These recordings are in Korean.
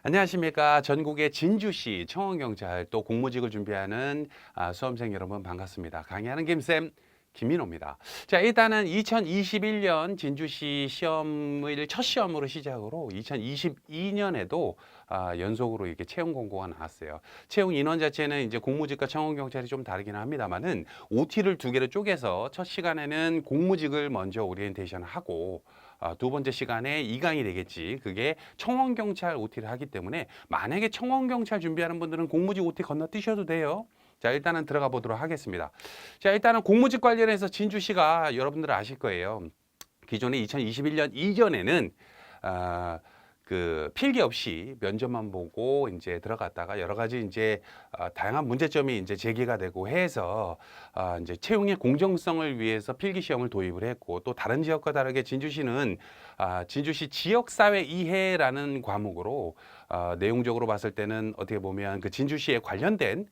안녕하십니까. 전국의 진주시 청원경찰 또 공무직을 준비하는 수험생 여러분 반갑습니다. 강의하는 김쌤 김민호입니다. 자, 일단은 2021년 진주시 시험을 첫 시험으로 시작으로 2022년에도 연속으로 이렇게 채용 공고가 나왔어요. 채용 인원 자체는 이제 공무직과 청원경찰이 좀 다르긴 합니다만은 OT를 두 개로 쪼개서 첫 시간에는 공무직을 먼저 오리엔테이션 하고 두 번째 시간에 2강이 되겠지. 그게 청원경찰 OT를 하기 때문에 만약에 청원경찰 준비하는 분들은 공무직 OT 건너뛰셔도 돼요. 자, 일단은 들어가 보도록 하겠습니다. 자, 일단은 공무직 관련해서 진주시가 여러분들 아실 거예요. 기존에 2021년 이전에는 그 필기 없이 면접만 보고 이제 들어갔다가 여러 가지 이제 다양한 문제점이 이제 제기가 되고 해서 이제 채용의 공정성을 위해서 필기 시험을 도입을 했고, 또 다른 지역과 다르게 진주시는 진주시 지역사회 이해라는 과목으로 내용적으로 봤을 때는 어떻게 보면 그 진주시에 관련된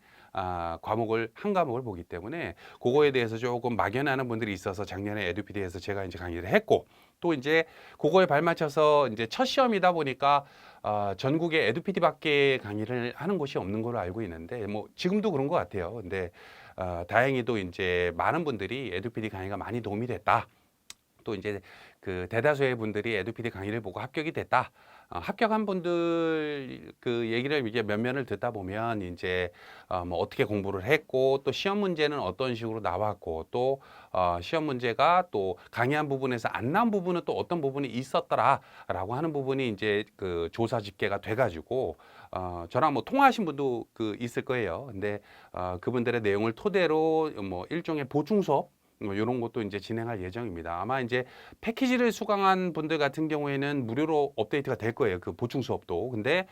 과목을 한 과목을 보기 때문에 그거에 대해서 조금 막연하는 분들이 있어서 작년에 에듀피디에서 제가 이제 강의를 했고, 또 이제 그거에 발맞춰서 이제 첫 시험이다 보니까 전국에 에듀피디밖에 강의를 하는 곳이 없는 걸로 알고 있는데, 뭐 지금도 그런 것 같아요. 근데 다행히도 이제 많은 분들이 에듀피디 강의가 많이 도움이 됐다. 또 이제 그 대다수의 분들이 에듀피디 강의를 보고 합격이 됐다. 합격한 분들 그 얘기를 이제 면면을 듣다 보면 이제 뭐 어떻게 공부를 했고, 또 시험 문제는 어떤 식으로 나왔고, 또 시험 문제가 또 강의한 부분에서 안 나온 부분은 또 어떤 부분이 있었더라라고 하는 부분이 이제 그 조사 집계가 돼가지고 저랑 뭐 통화하신 분도 그 있을 거예요. 근데 그분들의 내용을 토대로 뭐 일종의 보충 수업 뭐 이런 것도 이제 진행할 예정입니다. 아마 이제 패키지를 수강한 분들 같은 경우에는 무료로 업데이트가 될 거예요. 그 보충 수업도. 근데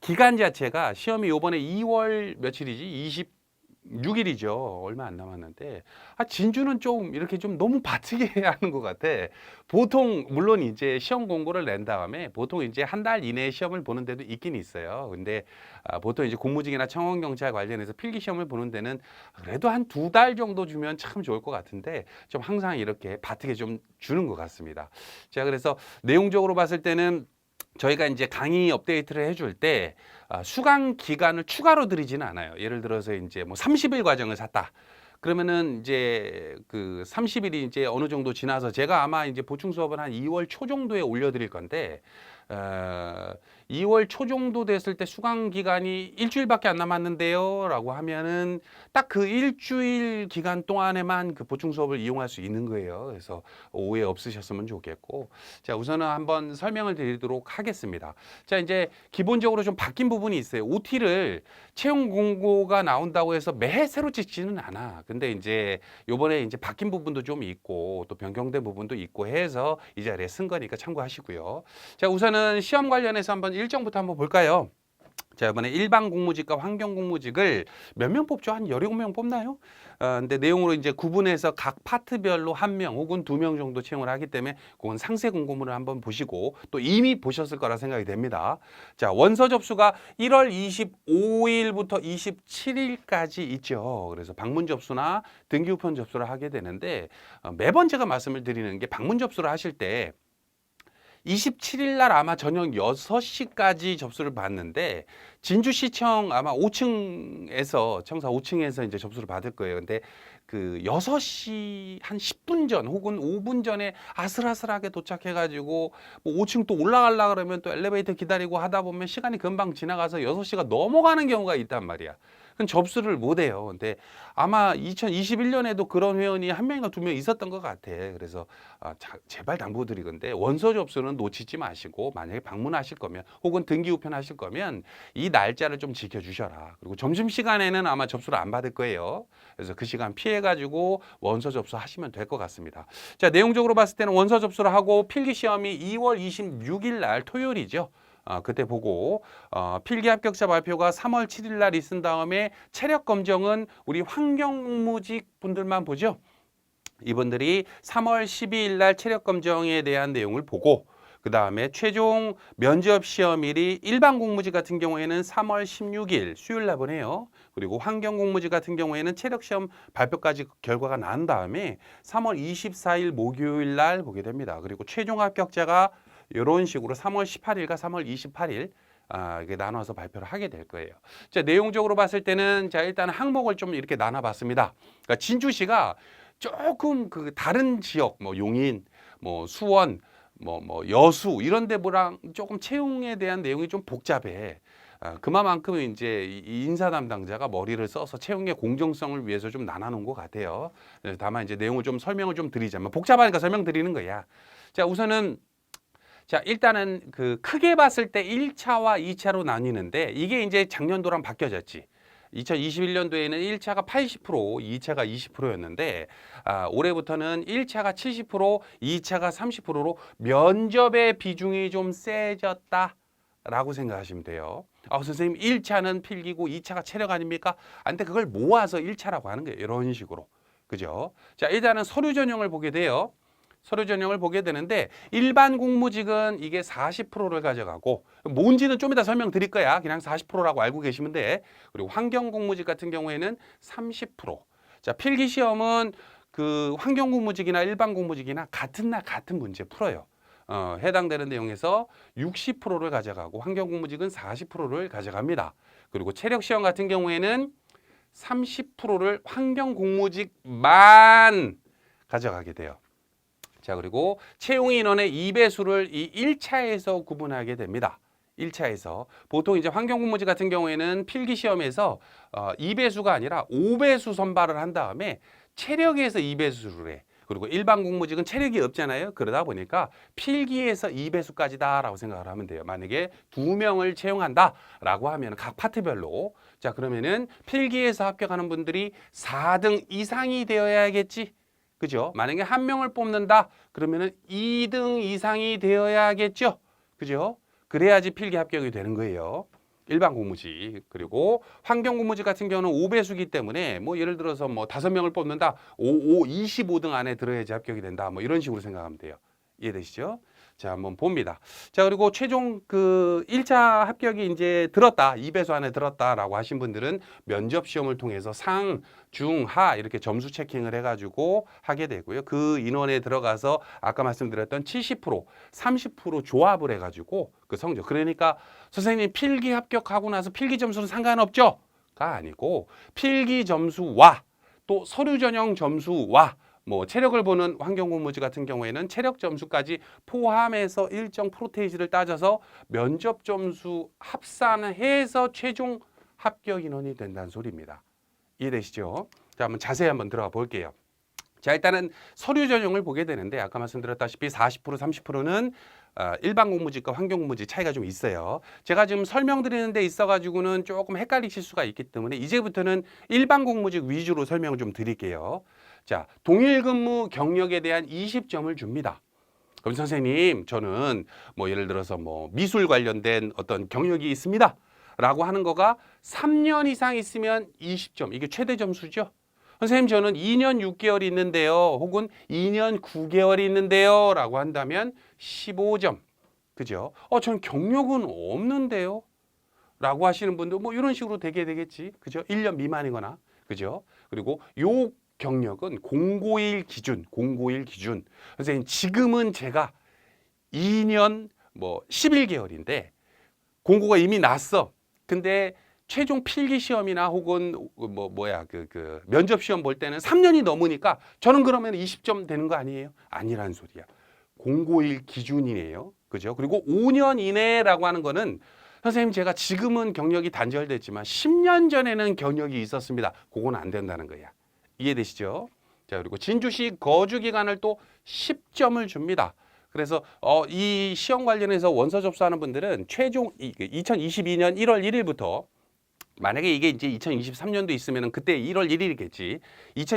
기간 자체가 시험이 요번에 2월 며칠이지? 26일이죠. 얼마 안 남았는데. 진주는 좀 이렇게 좀 너무 바트게 하는 것 같아. 보통, 물론 이제 시험 공고를 낸 다음에 보통 이제 한 달 이내에 시험을 보는 데도 있긴 있어요. 근데 보통 이제 공무직이나 청원경찰 관련해서 필기 시험을 보는 데는 그래도 한 두 달 정도 주면 참 좋을 것 같은데, 좀 항상 이렇게 바트게 좀 주는 것 같습니다. 자, 그래서 내용적으로 봤을 때는 저희가 이제 강의 업데이트를 해줄 때 수강 기간을 추가로 드리지는 않아요. 예를 들어서 이제 뭐 30일 과정을 샀다. 그러면은 이제 그 30일이 이제 어느 정도 지나서 제가 아마 이제 보충 수업을 한 2월 초 정도에 올려드릴 건데, 2월 초 정도 됐을 때 수강 기간이 일주일밖에 안 남았는데요 라고 하면은 딱 그 일주일 기간 동안에만 그 보충 수업을 이용할 수 있는 거예요. 그래서 오해 없으셨으면 좋겠고, 자, 우선은 한번 설명을 드리도록 하겠습니다. 자, 이제 기본적으로 좀 바뀐 부분이 있어요. OT를 채용 공고가 나온다고 해서 매해 새로 찍지는 않아. 근데 이제 요번에 이제 바뀐 부분도 좀 있고, 또 변경된 부분도 있고 해서 이 자리에 쓴 거니까 참고하시고요. 자, 우선은 시험 관련해서 한번 일정부터 한번 볼까요? 자, 이번에 일반 공무직과 환경 공무직을 몇 명 뽑죠? 한 17명 뽑나요? 근데 내용으로 이제 구분해서 각 파트별로 한 명 혹은 두 명 정도 채용을 하기 때문에 그건 상세 공고문을 한번 보시고, 또 이미 보셨을 거라 생각이 됩니다. 자, 원서 접수가 1월 25일부터 27일까지 있죠. 그래서 방문 접수나 등기 우편 접수를 하게 되는데, 매번 제가 말씀을 드리는 게 방문 접수를 하실 때 27일 날 아마 저녁 6시까지 접수를 받는데, 진주시청 아마 5층에서 청사 5층에서 이제 접수를 받을 거예요. 근데 그 6시 한 10분 전 혹은 5분 전에 아슬아슬하게 도착해 가지고 뭐 5층 또 올라가려고 그러면 또 엘리베이터 기다리고 하다 보면 시간이 금방 지나가서 6시가 넘어가는 경우가 있단 말이야. 그럼 접수를 못 해요. 근데 아마 2021년에도 그런 회원이 한 명인가 두 명 있었던 것 같아. 그래서 제발 당부드리건데 원서 접수는 놓치지 마시고, 만약에 방문하실 거면 혹은 등기 우편 하실 거면 이 날짜를 좀 지켜주셔라. 그리고 점심시간에는 아마 접수를 안 받을 거예요. 그래서 그 시간 피해가지고 원서 접수하시면 될 것 같습니다. 자, 내용적으로 봤을 때는 원서 접수를 하고 필기 시험이 2월 26일 날 토요일이죠. 그때 보고 필기 합격자 발표가 3월 7일 날 있은 다음에 체력 검정은 우리 환경무직 분들만 보죠. 이분들이 3월 12일 날 체력 검정에 대한 내용을 보고, 그 다음에 최종 면접 시험일이 일반 공무직 같은 경우에는 3월 16일 수요일 날 보내요. 그리고 환경 공무직 같은 경우에는 체력 시험 발표까지 결과가 난 다음에 3월 24일 목요일 날 보게 됩니다. 그리고 최종 합격자가 이런 식으로 3월 18일과 3월 28일 이게 나눠서 발표를 하게 될 거예요. 자, 내용적으로 봤을 때는 자, 일단 항목을 좀 이렇게 나눠봤습니다. 그러니까 진주시가 조금 그 다른 지역, 뭐 용인, 뭐 수원, 뭐 여수 이런 데보랑 조금 채용에 대한 내용이 좀 복잡해. 그만큼 이제 이 인사 담당자가 머리를 써서 채용의 공정성을 위해서 좀 나눠놓은 것 같아요. 다만 이제 내용을 좀 설명을 좀 드리자면 복잡하니까 설명드리는 거야. 자, 우선은 자, 일단은 그 크게 봤을 때 1차와 2차로 나뉘는데 이게 이제 작년도랑 바뀌어졌지. 2021년도에는 1차가 80%, 2차가 20%였는데 올해부터는 1차가 70%, 2차가 30%로 면접의 비중이 좀 세졌다라고 생각하시면 돼요. 선생님 1차는 필기고 2차가 체력 아닙니까? 근데 그걸 모아서 1차라고 하는 거예요. 이런 식으로. 그죠? 자, 일단은 서류 전형을 보게 돼요. 서류 전형을 보게 되는데 일반 공무직은 이게 40%를 가져가고 뭔지는 좀 이따 설명드릴 거야. 그냥 40%라고 알고 계시면 돼. 그리고 환경 공무직 같은 경우에는 30%. 자, 필기 시험은 그 환경 공무직이나 일반 공무직이나 같은 날 같은 문제 풀어요. 해당되는 내용에서 60%를 가져가고 환경 공무직은 40%를 가져갑니다. 그리고 체력 시험 같은 경우에는 30%를 환경 공무직만 가져가게 돼요. 자, 그리고 채용 인원의 2배수를 이 1차에서 구분하게 됩니다. 1차에서 보통 이제 환경공무직 같은 경우에는 필기 시험에서 2배수가 아니라 5배수 선발을 한 다음에 체력에서 2배수를 해. 그리고 일반 공무직은 체력이 없잖아요. 그러다 보니까 필기에서 2배수까지다라고 생각을 하면 돼요. 만약에 2명을 채용한다라고 하면 각 파트별로 자, 그러면은 필기에서 합격하는 분들이 4등 이상이 되어야겠지. 그죠? 만약에 한 명을 뽑는다 그러면은 2등 이상이 되어야겠죠. 그죠? 그래야지 필기 합격이 되는 거예요. 일반 공무직. 그리고 환경 공무직 같은 경우는 5배수기 때문에 뭐 예를 들어서 뭐 5명을 뽑는다. 25등 안에 들어야지 합격이 된다. 뭐 이런 식으로 생각하면 돼요. 이해되시죠? 자, 한번 봅니다. 자, 그리고 최종 그 1차 합격이 이제 들었다. 2배수 안에 들었다라고 하신 분들은 면접 시험을 통해서 상, 중, 하 이렇게 점수 체킹을 해가지고 하게 되고요. 그 인원에 들어가서 아까 말씀드렸던 70%, 30% 조합을 해가지고 그 성적. 그러니까 선생님 필기 합격하고 나서 필기 점수는 상관없죠? 가 아니고 필기 점수와 또 서류 전형 점수와 뭐 체력을 보는 환경공무직 같은 경우에는 체력 점수까지 포함해서 일정 프로테이지를 따져서 면접 점수 합산해서 최종 합격 인원이 된다는 소리입니다. 이해되시죠? 자, 한번 자세히 한번 들어가 볼게요. 자, 일단은 서류 전형을 보게 되는데 아까 말씀드렸다시피 40%, 30%는 일반 공무직과 환경 공무직 차이가 좀 있어요. 제가 지금 설명드리는 데 있어가지고는 조금 헷갈리실 수가 있기 때문에 이제부터는 일반 공무직 위주로 설명을 좀 드릴게요. 자, 동일 근무 경력에 대한 20점을 줍니다. 그럼 선생님, 저는 뭐 예를 들어서 뭐 미술 관련된 어떤 경력이 있습니다. 라고 하는 거가 3년 이상 있으면 20점. 이게 최대 점수죠. 선생님, 저는 2년 6개월이 있는데요. 혹은 2년 9개월이 있는데요. 라고 한다면 15점. 그죠? 저는 경력은 없는데요. 라고 하시는 분도 뭐 이런 식으로 되게 되겠지. 그죠? 1년 미만이거나. 그죠? 그리고 요 경력은 공고일 기준. 선생님, 지금은 제가 2년 뭐 11개월인데 공고가 이미 났어. 근데 최종 필기 시험이나 혹은 그 면접 시험 볼 때는 3년이 넘으니까 저는 그러면 20점 되는 거 아니에요? 아니란 소리야. 공고일 기준이에요. 그죠? 그리고 5년 이내라고 하는 거는 선생님 제가 지금은 경력이 단절됐지만 10년 전에는 경력이 있었습니다. 그건 안 된다는 거야. 이해되시죠? 자, 그리고 진주시 거주 기간을 또 10점을 줍니다. 그래서 이 시험 관련해서 원서 접수하는 분들은 최종 2022년 1월 1일부터 만약에 이게 이제 2023년도 있으면 그때 1월 1일이겠지.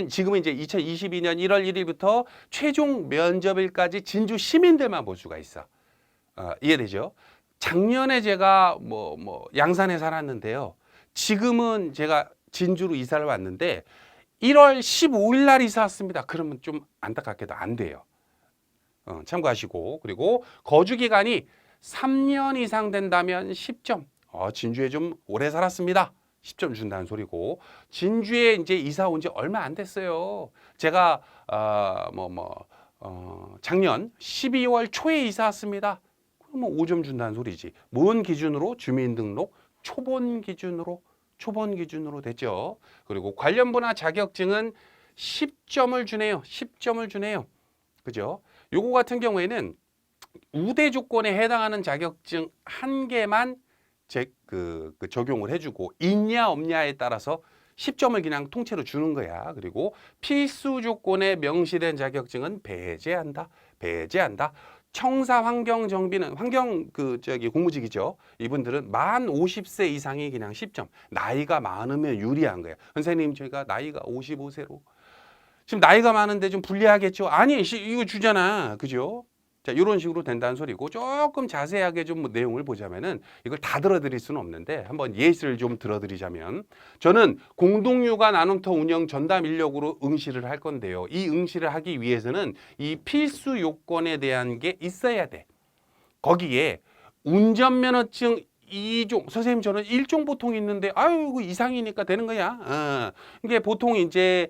지금은 이제 2022년 1월 1일부터 최종 면접일까지 진주 시민들만 볼 수가 있어. 이해되죠? 작년에 제가 양산에 살았는데요. 지금은 제가 진주로 이사를 왔는데 1월 15일 날 이사 왔습니다. 그러면 좀 안타깝게도 안 돼요. 참고하시고. 그리고 거주 기간이 3년 이상 된다면 10점. 진주에 좀 오래 살았습니다. 10점 준다는 소리고. 진주에 이제 이사 온 지 얼마 안 됐어요. 제가 작년 12월 초에 이사 왔습니다. 뭐 5점 준다는 소리지. 뭔 기준으로? 주민등록 초본 기준으로 됐죠. 그리고 관련 분야 자격증은 10점을 주네요. 10점을 주네요. 그죠? 요거 같은 경우에는 우대 조건에 해당하는 자격증 한 개만 적용을 해주고 있냐 없냐에 따라서 10점을 그냥 통째로 주는 거야. 그리고 필수 조건에 명시된 자격증은 배제한다. 청사 환경 정비는 공무직이죠. 이분들은 만 50세 이상이 그냥 10점. 나이가 많으면 유리한 거예요. 선생님 제가 나이가 55세로 지금 나이가 많은데 좀 불리하겠죠? 아니 이거 주잖아. 그죠? 자, 이런 식으로 된다는 소리고 조금 자세하게 좀 내용을 보자면은 이걸 다 들어드릴 수는 없는데 한번 예시를 좀 들어드리자면 저는 공동육아 나눔터 운영 전담 인력으로 응시를 할 건데요. 이 응시를 하기 위해서는 이 필수 요건에 대한 게 있어야 돼. 거기에 운전면허증 2종, 선생님 저는 1종 보통 있는데 아유 그 이상이니까 되는 거야. 이게 보통 이제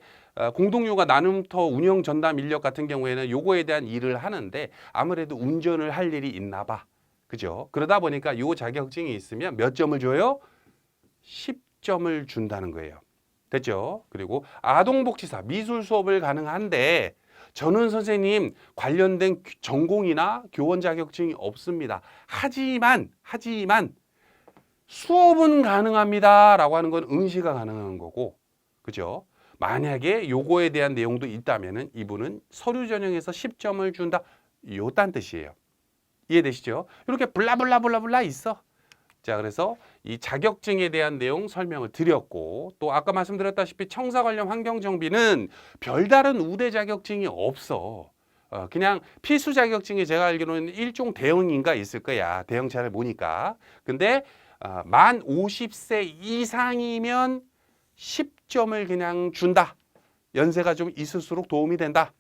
공동육아 나눔터 운영 전담 인력 같은 경우에는 요거에 대한 일을 하는데 아무래도 운전을 할 일이 있나 봐. 그죠? 그러다 보니까 요 자격증이 있으면 몇 점을 줘요? 10점을 준다는 거예요. 됐죠? 그리고 아동복지사 미술 수업을 가능한데 저는 선생님 관련된 전공이나 교원 자격증이 없습니다. 하지만 수업은 가능합니다 라고 하는 건 응시가 가능한 거고, 그죠? 만약에 요거에 대한 내용도 있다면은 이분은 서류 전형에서 10점을 준다. 요딴 뜻이에요. 이해되시죠? 이렇게 블라블라 있어. 자, 그래서 이 자격증에 대한 내용 설명을 드렸고, 또 아까 말씀드렸다시피 청사 관련 환경 정비는 별다른 우대 자격증이 없어. 그냥 필수 자격증이 제가 알기로는 일종 대형인가 있을 거야. 대형차를 보니까. 근데 만 50세 이상이면 10점을 그냥 준다. 연세가 좀 있을수록 도움이 된다.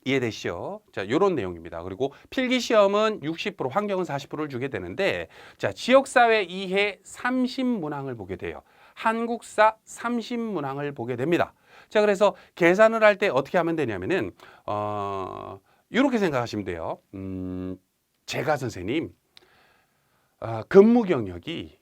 이해되시죠? 자, 요런 내용입니다. 그리고 필기시험은 60%, 환경은 40%를 주게 되는데, 자, 지역사회 이해 30문항을 보게 돼요. 한국사 30문항을 보게 됩니다. 자, 그래서 계산을 할 때 어떻게 하면 되냐면은, 이렇게 생각하시면 돼요. 제가 선생님, 근무 경력이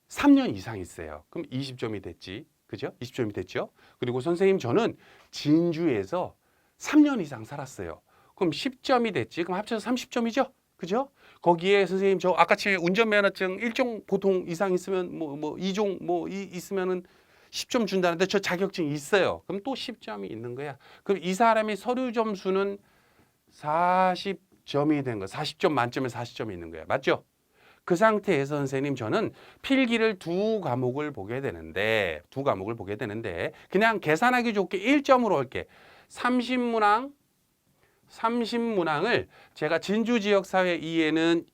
3년 이상 있어요. 그럼 20점이 됐지. 그죠? 20점이 됐죠? 그리고 선생님 저는 진주에서 3년 이상 살았어요. 그럼 10점이 됐지. 그럼 합쳐서 30점이죠? 그죠? 거기에 선생님 저 아까처럼 운전면허증 1종 보통 이상 있으면 뭐 2종 있으면은 10점 준다는데 저 자격증이 있어요. 그럼 또 10점이 있는 거야. 그럼 이 사람이 서류 점수는 40점이 된 거야. 40점 만점에 40점이 있는 거야. 맞죠? 그 상태에서 선생님 저는 필기를 두 과목을 보게 되는데 그냥 계산하기 좋게 1점으로 할게. 30문항을 제가 진주 지역 사회 2에는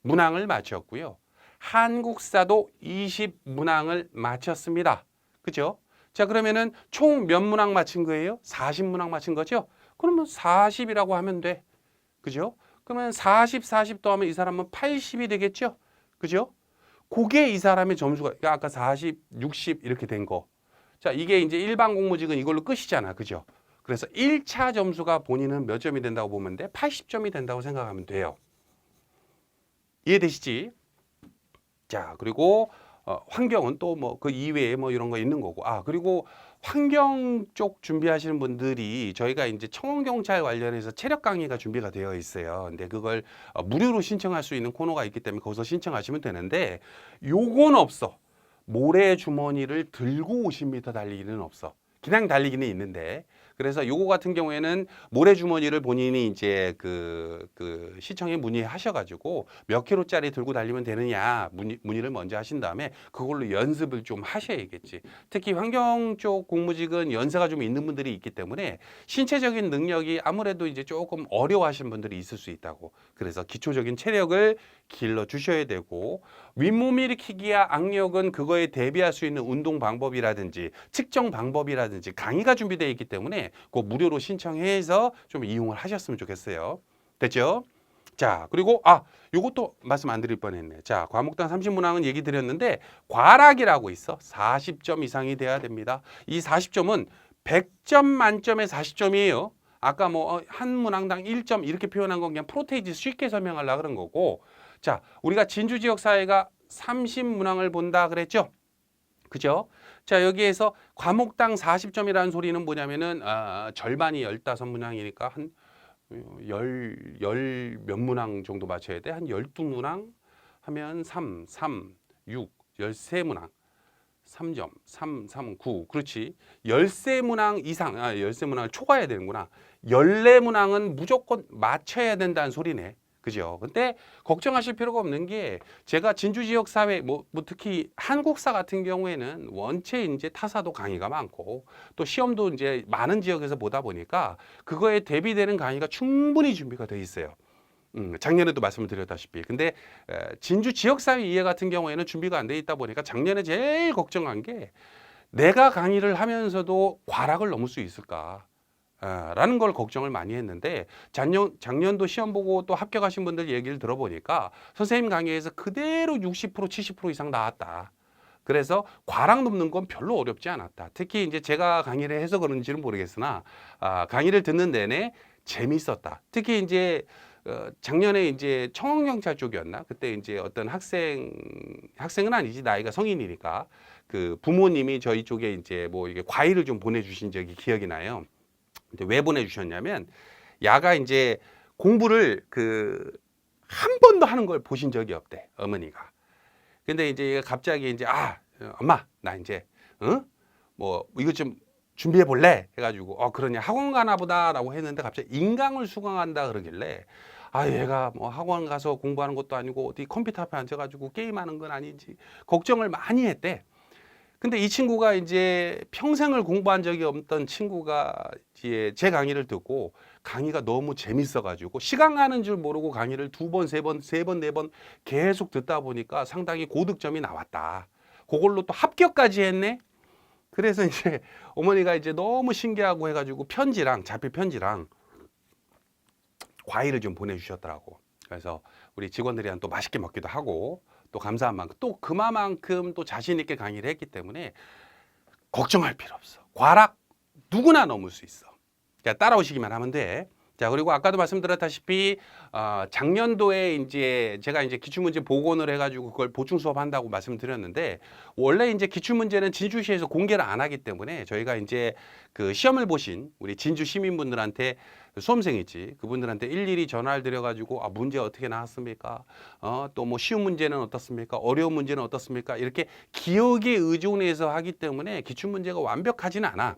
20문항을 맞췄고요. 한국사도 20문항을 맞췄습니다. 그죠? 자, 그러면은 총 몇 문항 맞힌 거예요? 40문항 맞힌 거죠? 그러면 40이라고 하면 돼. 그죠? 그러면 40 더하면 이 사람은 80이 되겠죠? 그죠? 그게 이 사람의 점수가 아까 40, 60 이렇게 된 거. 자, 이게 이제 일반 공무직은 이걸로 끝이잖아. 그죠? 그래서 1차 점수가 본인은 몇 점이 된다고 보면 돼? 80점이 된다고 생각하면 돼요. 이해되시지? 자, 그리고 환경은 또 뭐 그 이외에 뭐 이런 거 있는 거고. 그리고 환경 쪽 준비하시는 분들이 저희가 이제 청원경찰 관련해서 체력 강의가 준비가 되어 있어요. 근데 그걸 무료로 신청할 수 있는 코너가 있기 때문에 거기서 신청하시면 되는데 요건 없어. 모래 주머니를 들고 50m 달리기는 없어. 그냥 달리기는 있는데, 그래서 요거 같은 경우에는 모래 주머니를 본인이 이제 그 시청에 문의하셔가지고 몇 킬로짜리 들고 달리면 되느냐 문의를 먼저 하신 다음에 그걸로 연습을 좀 하셔야겠지. 특히 환경 쪽 공무직은 연세가 좀 있는 분들이 있기 때문에 신체적인 능력이 아무래도 이제 조금 어려워하시는 분들이 있을 수 있다고. 그래서 기초적인 체력을 길러 주셔야 되고, 윗몸 일으키기와 악력은 그거에 대비할 수 있는 운동 방법이라든지 측정 방법이라든지 강의가 준비되어 있기 때문에 그 무료로 신청해서 좀 이용을 하셨으면 좋겠어요. 됐죠? 자, 그리고 요것도 말씀 안 드릴 뻔했네. 자, 과목당 30문항은 얘기 드렸는데 과락이라고 있어. 40점 이상이 돼야 됩니다. 이 40점은 100점 만점에 40점이에요. 아까 뭐 한 문항당 1점 이렇게 표현한 건 그냥 프로테이지 쉽게 설명하려고 그런 거고. 자, 우리가 진주 지역 사회가 30문항을 본다 그랬죠? 그죠? 자, 여기에서 과목당 40점이라는 소리는 뭐냐면은 절반이 15문항이니까 한 열 몇 문항 정도 맞춰야 돼. 한 12문항 하면 6, 13문항. 3점, 9. 그렇지. 13문항 이상, 13문항을 초과해야 되는구나. 14문항은 무조건 맞춰야 된다는 소리네. 그죠? 근데 걱정하실 필요가 없는 게 제가 진주 지역 사회, 뭐 특히 한국사 같은 경우에는 원체 이제 타사도 강의가 많고 또 시험도 이제 많은 지역에서 보다 보니까 그거에 대비되는 강의가 충분히 준비가 돼 있어요. 작년에도 말씀을 드렸다시피. 근데 진주 지역사회 이해 같은 경우에는 준비가 안 돼 있다 보니까 작년에 제일 걱정한 게 내가 강의를 하면서도 과락을 넘을 수 있을까? 라는 걸 걱정을 많이 했는데 작년도 시험 보고 또 합격하신 분들 얘기를 들어보니까 선생님 강의에서 그대로 60% 70% 이상 나왔다. 그래서 과락 넘는 건 별로 어렵지 않았다. 특히 이제 제가 강의를 해서 그런지는 모르겠으나 강의를 듣는 내내 재밌었다. 특히 이제 작년에 이제 청원경찰 쪽이었나? 그때 이제 어떤 학생은 아니지, 나이가 성인이니까 그 부모님이 저희 쪽에 이제 뭐 이게 과일을 좀 보내주신 적이 기억이 나요. 근데 왜 보내주셨냐면 야가 이제 공부를 한 번도 하는 걸 보신 적이 없대, 어머니가. 근데 이제 갑자기 이제 엄마 나 이제 뭐 이거 좀 준비해 볼래 해가지고 그러냐 학원 가나 보다라고 했는데 갑자기 인강을 수강한다 그러길래 얘가 뭐 학원 가서 공부하는 것도 아니고 어디 컴퓨터 앞에 앉아가지고 게임하는 건 아닌지 걱정을 많이 했대. 근데 이 친구가 이제 평생을 공부한 적이 없던 친구가 이제 제 강의를 듣고 강의가 너무 재밌어가지고 시간 가는 줄 모르고 강의를 2번, 3번, 3번, 4번 계속 듣다 보니까 상당히 고득점이 나왔다. 그걸로 또 합격까지 했네. 그래서 이제 어머니가 이제 너무 신기하고 해가지고 자필 편지랑 과일을 좀 보내주셨더라고. 그래서 우리 직원들이랑 또 맛있게 먹기도 하고 또 감사한 만큼 또 그만큼 또 자신 있게 강의를 했기 때문에 걱정할 필요 없어. 과락 누구나 넘을 수 있어. 자, 따라오시기만 하면 돼. 자, 그리고 아까도 말씀드렸다시피 작년도에 이제 제가 이제 기출문제 복원을 해가지고 그걸 보충 수업한다고 말씀드렸는데 원래 이제 기출문제는 진주시에서 공개를 안 하기 때문에 저희가 이제 그 시험을 보신 우리 진주 시민분들한테 수험생이지 그분들한테 일일이 전화를 드려가지고 문제 어떻게 나왔습니까? 또 뭐 쉬운 문제는 어떻습니까? 어려운 문제는 어떻습니까? 이렇게 기억에 의존해서 하기 때문에 기출문제가 완벽하지는 않아.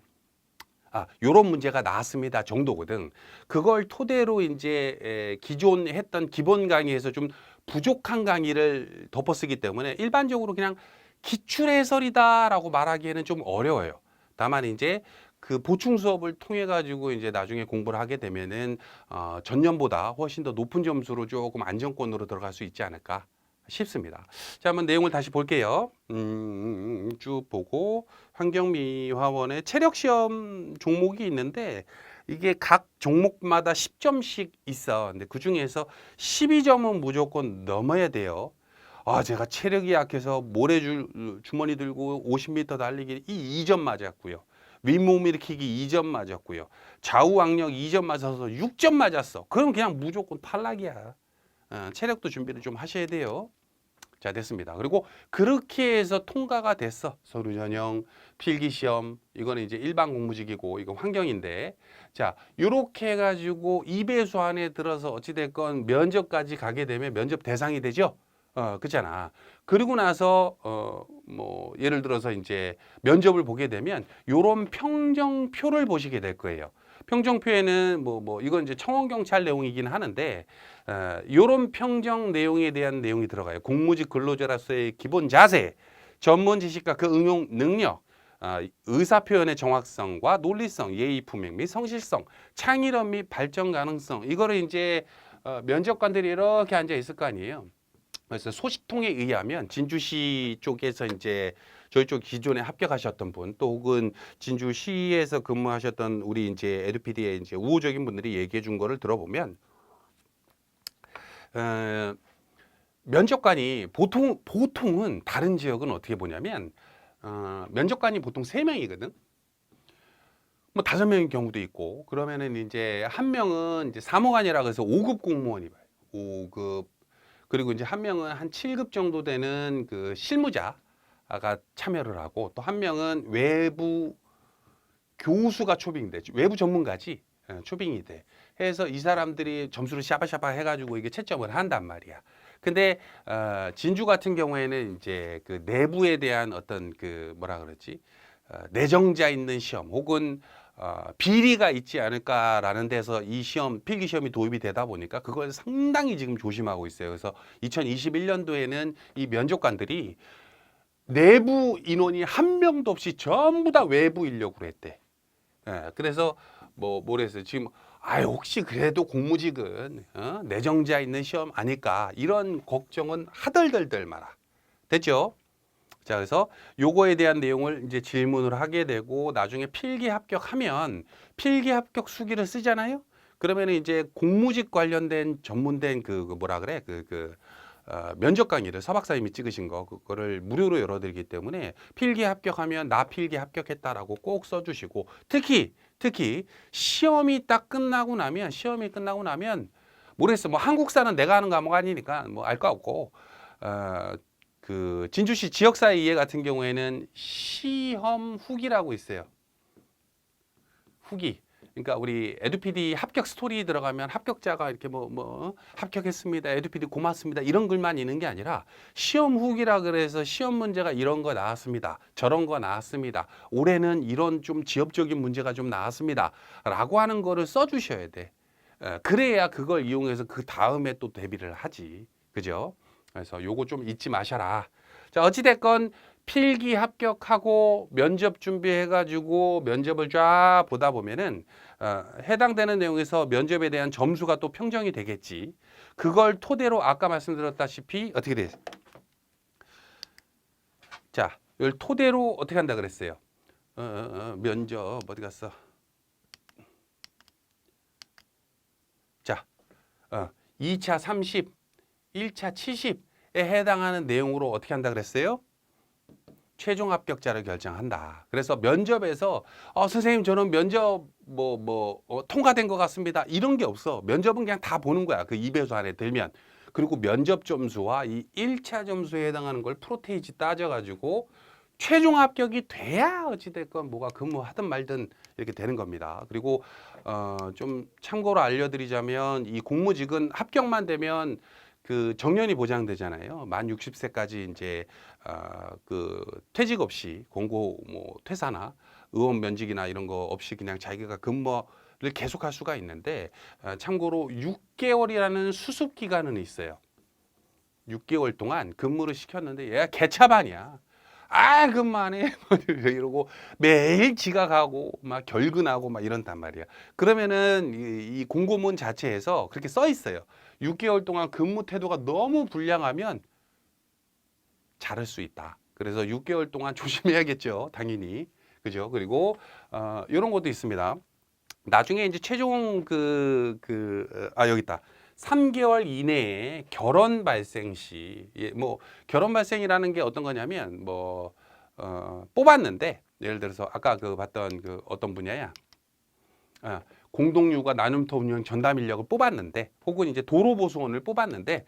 요런 문제가 나왔습니다 정도거든. 그걸 토대로 이제 기존 했던 기본 강의에서 좀 부족한 강의를 덮어쓰기 때문에 일반적으로 그냥 기출 해설이다라고 말하기에는 좀 어려워요. 다만 이제 그 보충 수업을 통해 가지고 이제 나중에 공부를 하게 되면은 전년보다 훨씬 더 높은 점수로 조금 안정권으로 들어갈 수 있지 않을까 싶습니다. 자, 한번 내용을 다시 볼게요. 쭉 보고 환경미화원의 체력시험 종목이 있는데 이게 각 종목마다 10점씩 있어. 근데 그 중에서 12점은 무조건 넘어야 돼요. 제가 체력이 약해서 주머니 들고 50m 달리기 2점 맞았고요. 윗몸 일으키기 2점 맞았고요. 좌우 악력 2점 맞아서 6점 맞았어. 그럼 그냥 무조건 탈락이야. 체력도 준비를 좀 하셔야 돼요. 자, 됐습니다. 그리고 그렇게 해서 통과가 됐어. 서류 전형, 필기시험, 이거는 이제 일반 공무직이고 이거 환경인데, 자, 요렇게 해가지고 2배수 안에 들어서 어찌됐건 면접까지 가게 되면 면접 대상이 되죠. 그렇잖아. 그리고 나서 뭐 예를 들어서 이제 면접을 보게 되면 요런 평정표를 보시게 될 거예요. 평정표에는 뭐 이건 이제 청원경찰 내용이긴 하는데 요런 평정 내용에 대한 내용이 들어가요. 공무직 근로자로서의 기본 자세, 전문 지식과 그 응용 능력, 의사 표현의 정확성과 논리성, 예의 품행 및 성실성, 창의력 및 발전 가능성. 이거를 이제 면접관들이 이렇게 앉아 있을 거 아니에요. 그래서 소식통에 의하면 진주시 쪽에서 이제 저희 쪽 기존에 합격하셨던 분, 또 혹은 진주시에서 근무하셨던 우리 이제 에듀피디의 이제 우호적인 분들이 얘기해 준 거를 들어보면, 면접관이 보통은 다른 지역은 어떻게 보냐면, 면접관이 보통 3명이거든. 뭐 5명인 경우도 있고 그러면은 이제 한 명은 이제 사무관이라 그래서 5급 공무원이 봐요. 5급. 그리고 이제 한 명은 한 7급 정도 되는 그 실무자가 참여를 하고 또 한 명은 외부 교수가 초빙돼. 외부 전문가지. 초빙이 돼. 해서 이 사람들이 점수를 샤바샤바 해가지고 이게 채점을 한단 말이야. 근데 진주 같은 경우에는 이제 그 내부에 대한 어떤 그 뭐라 그러지? 내정자 있는 시험 혹은 비리가 있지 않을까라는 데서 이 시험 필기 시험이 도입이 되다 보니까 그걸 상당히 지금 조심하고 있어요. 그래서 2021년도에는 이 면접관들이 내부 인원이 한 명도 없이 전부 다 외부 인력으로 했대. 그래서 뭐랬어요? 지금 혹시 그래도 공무직은 내정자 있는 시험 아닐까 이런 걱정은 하덜덜덜 마라. 됐죠? 자, 그래서 요거에 대한 내용을 이제 질문을 하게 되고 나중에 필기 합격하면 필기 합격 수기를 쓰잖아요. 그러면 이제 공무직 관련된 전문된 그 뭐라 그래? 면접 강의를 서 박사님이 찍으신 거 그거를 무료로 열어드리기 때문에 필기 합격하면 나 필기 합격했다라고 꼭 써주시고 특히 시험이 끝나고 나면 모르겠어. 뭐 한국사는 내가 하는 과목 아니니까 뭐 알 거 없고 그 진주시 지역사회 이해 같은 경우에는 시험 후기라고 있어요. 후기. 그러니까 우리 에듀피디 합격 스토리 들어가면 합격자가 이렇게 뭐 합격했습니다. 에듀피디 고맙습니다. 이런 글만 있는 게 아니라 시험 후기라 그래서 시험 문제가 이런 거 나왔습니다. 저런 거 나왔습니다. 올해는 이런 좀 지엽적인 문제가 좀 나왔습니다. 라고 하는 거를 써주셔야 돼. 그래야 그걸 이용해서 그 다음에 또 대비를 하지. 그죠? 그래서 요거 좀 잊지 마셔라. 자, 어찌됐건 필기 합격하고 면접 준비해가지고 면접을 쫙 보다 보면은 해당되는 내용에서 면접에 대한 점수가 또 평정이 되겠지. 그걸 토대로 아까 말씀드렸다시피 어떻게 돼? 자, 이걸 토대로 어떻게 한다 그랬어요? 면접 어디 갔어? 자, 2차 30, 1차 70에 해당하는 내용으로 어떻게 한다 그랬어요? 최종 합격자를 결정한다. 그래서 면접에서 선생님 저는 면접 통과된 것 같습니다. 이런 게 없어. 면접은 그냥 다 보는 거야. 그 2배수 안에 들면. 그리고 면접 점수와 이 1차 점수에 해당하는 걸 프로테이지 따져가지고 최종 합격이 돼야 어찌됐건 뭐가 근무하든 말든 이렇게 되는 겁니다. 그리고 좀 참고로 알려드리자면 이 공무직은 합격만 되면 그 정년이 보장되잖아요. 만 60세까지 이제 그 퇴직 없이 공고 뭐 퇴사나 의원 면직이나 이런 거 없이 그냥 자기가 근무를 계속할 수가 있는데 참고로 6개월이라는 수습 기간은 있어요. 6개월 동안 근무를 시켰는데 얘가 개차반이야. 근무 안 해. 이러고 매일 지각하고 막 결근하고 막 이런단 말이야. 그러면은 이 공고문 자체에서 그렇게 써 있어요. 6개월 동안 근무 태도가 너무 불량하면 자를 수 있다. 그래서 6개월 동안 조심해야겠죠. 당연히. 그죠? 그리고 이런 것도 있습니다. 나중에 이제 최종 여기 있다. 3개월 이내에 결혼 발생 시, 뭐 결혼 발생이라는 게 어떤 거냐면 뽑았는데 예를 들어서 아까 봤던 어떤 분야야. 공동육아 나눔터 운영 전담 인력을 뽑았는데 혹은 이제 도로보수원을 뽑았는데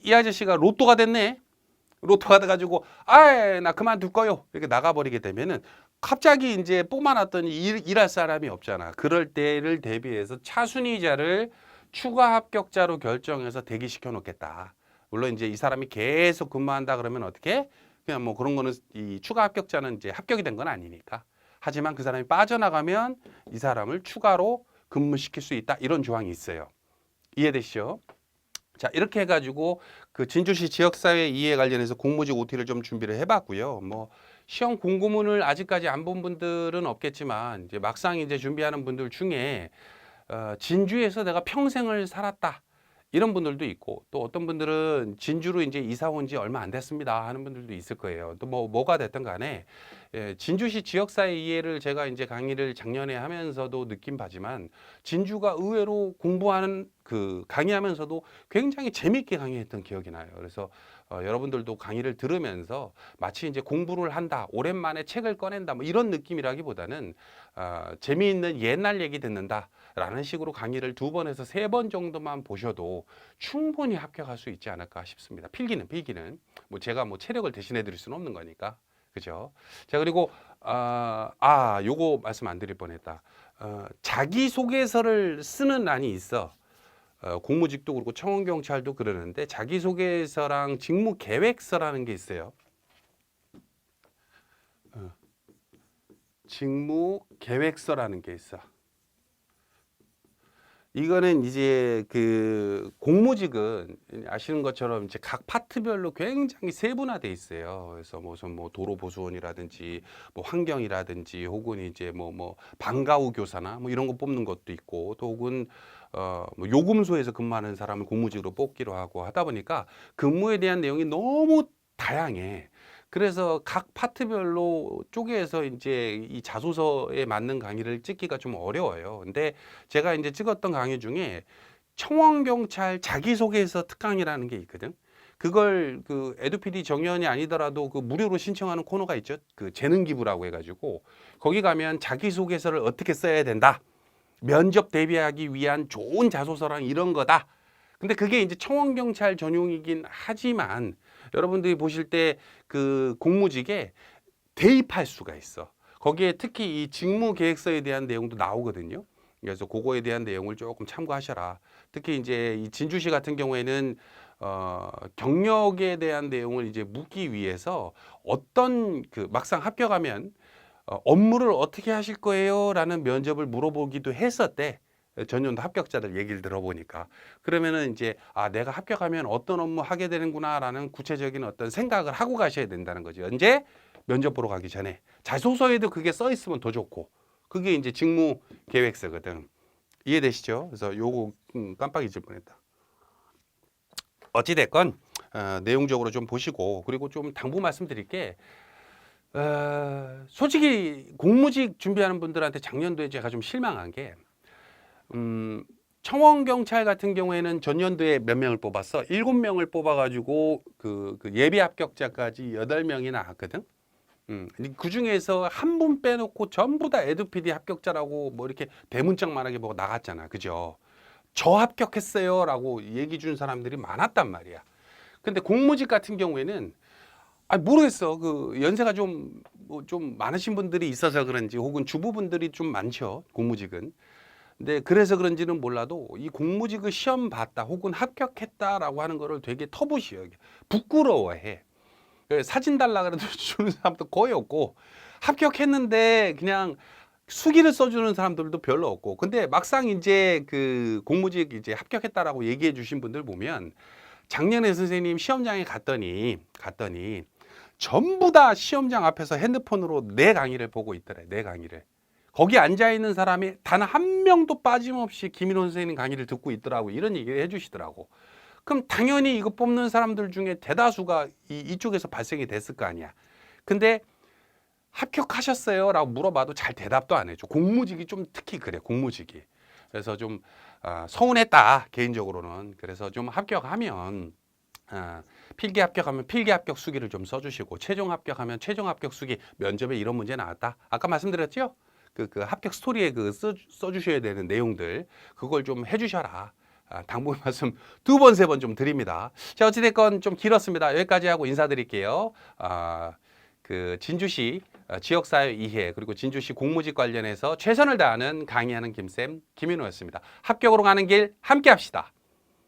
이 아저씨가 로또가 됐네. 로또가 돼가지고 나 그만둘 거요. 이렇게 나가버리게 되면은 갑자기 이제 뽑아놨더니 일할 사람이 없잖아. 그럴 때를 대비해서 차순위자를 추가 합격자로 결정해서 대기시켜 놓겠다. 물론 이제 이 사람이 계속 근무한다 그러면 어떻게? 그냥 뭐 그런 거는 이 추가 합격자는 이제 합격이 된 건 아니니까. 하지만 그 사람이 빠져나가면 이 사람을 추가로 근무시킬 수 있다. 이런 조항이 있어요. 이해되시죠? 자, 이렇게 해가지고 그 진주시 지역사회 이해 관련해서 공무직 OT를 좀 준비를 해봤고요. 뭐 시험 공고문을 아직까지 안 본 분들은 없겠지만 이제 막상 이제 준비하는 분들 중에 진주에서 내가 평생을 살았다. 이런 분들도 있고, 또 어떤 분들은 진주로 이제 이사 온 지 얼마 안 됐습니다 하는 분들도 있을 거예요. 또 뭐가 됐든 간에 진주시 지역사회 이해를 제가 이제 강의를 작년에 하면서도 느낀 바지만, 진주가 의외로 공부하는 그 강의하면서도 굉장히 재밌게 강의했던 기억이 나요. 그래서 여러분들도 강의를 들으면서 마치 이제 공부를 한다, 오랜만에 책을 꺼낸다, 뭐 이런 느낌이라기보다는 재미있는 옛날 얘기 듣는다 라는 식으로 강의를 2번에서 3번 정도만 보셔도 충분히 합격할 수 있지 않을까 싶습니다. 필기는 뭐 제가 뭐 체력을 대신해 드릴 수는 없는 거니까. 그죠? 자, 그리고 요거 말씀 안 드릴 뻔했다. 자기소개서를 쓰는 안이 있어. 공무직도 그렇고 청원경찰도 그러는데, 자기소개서랑 직무계획서라는 게 있어요. 직무계획서라는 게 있어. 이거는 이제 그 공무직은 아시는 것처럼 이제 각 파트별로 굉장히 세분화돼 있어요. 그래서 무슨 뭐 도로보수원이라든지 뭐 환경이라든지 혹은 이제 뭐 방과후 교사나 뭐 이런 거 뽑는 것도 있고, 또 혹은 뭐 요금소에서 근무하는 사람을 공무직으로 뽑기로 하고 하다 보니까 근무에 대한 내용이 너무 다양해. 그래서 각 파트별로 쪼개서 이제 이 자소서에 맞는 강의를 찍기가 좀 어려워요. 근데 제가 이제 찍었던 강의 중에 청원경찰 자기소개서 특강이라는 게 있거든. 그걸 그 에듀피디 정연이 아니더라도 그 무료로 신청하는 코너가 있죠. 그 재능기부라고 해가지고 거기 가면 자기소개서를 어떻게 써야 된다, 면접 대비하기 위한 좋은 자소서랑 이런 거다. 근데 그게 이제 청원경찰 전용이긴 하지만 여러분들이 보실 때 그 공무직에 대입할 수가 있어. 거기에 특히 이 직무계획서에 대한 내용도 나오거든요. 그래서 그거에 대한 내용을 조금 참고하셔라. 특히 이제 이 진주시 같은 경우에는 경력에 대한 내용을 이제 묻기 위해서 어떤 그 막상 합격하면 업무를 어떻게 하실 거예요? 라는 면접을 물어보기도 했었대. 전년도 합격자들 얘기를 들어보니까. 그러면은 이제 내가 합격하면 어떤 업무 하게 되는구나라는 구체적인 어떤 생각을 하고 가셔야 된다는 거죠. 언제? 면접 보러 가기 전에. 자소서에도 그게 써 있으면 더 좋고. 그게 이제 직무 계획서거든. 이해되시죠? 그래서 요거 깜빡 잊을 뻔했다. 어찌 됐건 내용적으로 좀 보시고, 그리고 좀 당부 말씀드릴게. 솔직히 공무직 준비하는 분들한테 작년도에 제가 좀 실망한 게, 청원경찰 같은 경우에는 전년도에 몇 명을 뽑았어? 7명을 뽑아가지고 그 예비 합격자까지 8명이 나왔거든. 그 중에서 한 분 빼놓고 전부 다 에듀피디 합격자라고 뭐 이렇게 대문짝만하게 보고 나갔잖아. 그죠? 저 합격했어요 라고 얘기 준 사람들이 많았단 말이야. 근데 공무직 같은 경우에는 모르겠어. 그 연세가 좀 많으신 분들이 있어서 그런지, 혹은 주부분들이 좀 많죠. 공무직은. 근데 그래서 그런지는 몰라도 이 공무직을 시험 봤다 혹은 합격했다라고 하는 거를 되게 터부시해. 부끄러워해. 사진 달라 그래도 주는 사람도 거의 없고, 합격했는데 그냥 수기를 써주는 사람들도 별로 없고. 근데 막상 이제 그 공무직 이제 합격했다라고 얘기해 주신 분들 보면, 작년에 선생님 시험장에 갔더니 전부 다 시험장 앞에서 핸드폰으로 내 강의를 보고 있더래. 내 강의를. 거기 앉아있는 사람이 단 한 명도 빠짐없이 김인호 선생님 강의를 듣고 있더라고. 이런 얘기를 해주시더라고. 그럼 당연히 이거 뽑는 사람들 중에 대다수가 이쪽에서 발생이 됐을 거 아니야. 근데 합격하셨어요? 라고 물어봐도 잘 대답도 안 해줘. 공무직이 좀 특히 그래, 공무직이. 그래서 좀 서운했다, 개인적으로는. 그래서 좀 합격하면 필기 합격하면 필기 합격 수기를 좀 써주시고, 최종 합격하면 최종 합격 수기, 면접에 이런 문제 나왔다. 아까 말씀드렸죠? 그 합격 스토리에 써주셔야 되는 내용들, 그걸 좀 해주셔라. 당부 말씀 2번, 3번 좀 드립니다. 자, 어찌됐건 좀 길었습니다. 여기까지 하고 인사드릴게요. 그 진주시 지역사회 이해, 그리고 진주시 공무직 관련해서 최선을 다하는 강의하는 김쌤 김인호였습니다. 합격으로 가는 길 함께 합시다.